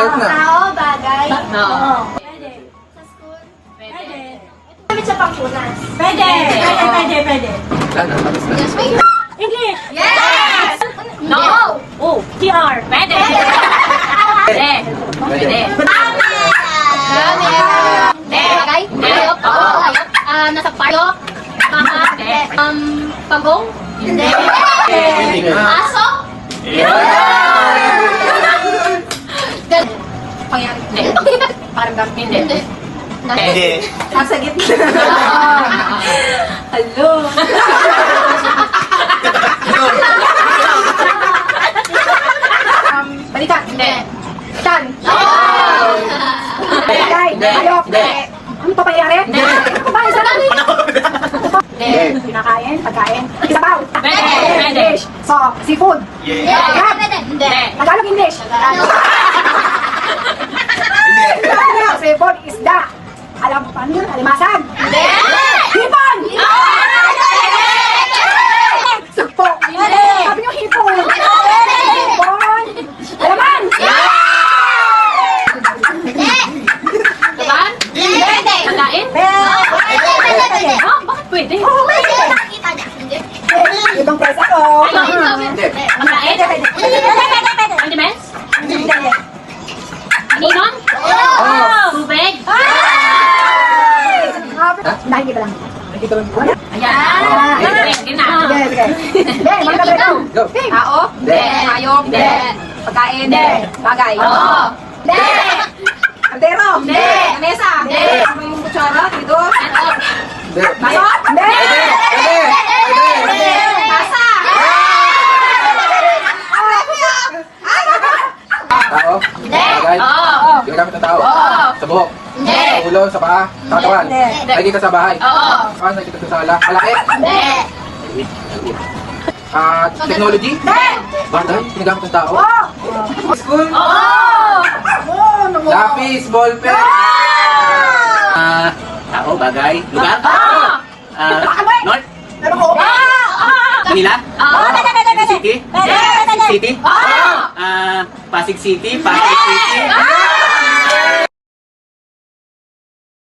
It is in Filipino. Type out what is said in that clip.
Start na. Tao, bagay. Oo. Pwede. Sa school. Pwede. Gamit sa pangpunas. Pwede. Pwede. Wala na, tapos na. English. Yes! No. Oh, TR. Pwede. Pwede. Pwede. Bagay? Hayop? Oo, hayop. Nasa parlo? Hindi. Pagong? Hindi. Pwede nga. Aso? Pangyari? Hindi. Parang gamit? Hindi. Hindi. Nasa gitna. Hello. Balikan? Hindi. Tan? Bagay? Hindi. Hayop? Hindi. Ano pa pangyari? Hindi. Ano pa isa? Hindi. Pinakain? Pagkain? Isabaw? Pwede. Pwede. English? So, seafood? Crab? Hindi. Tagalog English? Seafood, isda. Alam paano yun? Alimasag? Hindi. Hipon! Sugpo! Sabi niyo hipon! Hipon! Alaman! Laban? Pagkain? Ah, bakit pwede? Ibang price ako. Hindi. Pagkain? Condiments? Inom? Tubig? Dahil kita lang. Nakikita lang. Wala. Ayan. Sige na. Sige, sige. Hindi, mga kabay daw. Go. Tao? Hindi. Hayop? Hindi. Pagkain? Hindi. Bagay? Oo. Hindi. Kaldero? Hindi. Lamesa? Hindi. Ano yung kutsara? Dito? Ito. Hindi. Baso? Hindi. Pwede. Tasa? Tao? Bagay? Oo. Ginagamit ng tao? Oo. Sa buhok? Hindi. Sa ulo? Sa paa? Sa katawan? Hindi. Nakikita sa bahay? Oo. Saan nakikita sa sala? Malaki? Hindi. Technology? Bagay? Ginagamit ng tao? School? Oo. Lapis? Ballpen? Tao, bagay, lugar. Oo. North, Ano ko? Manila, Oo. City, City, Oo. Pasig City, Pasig City,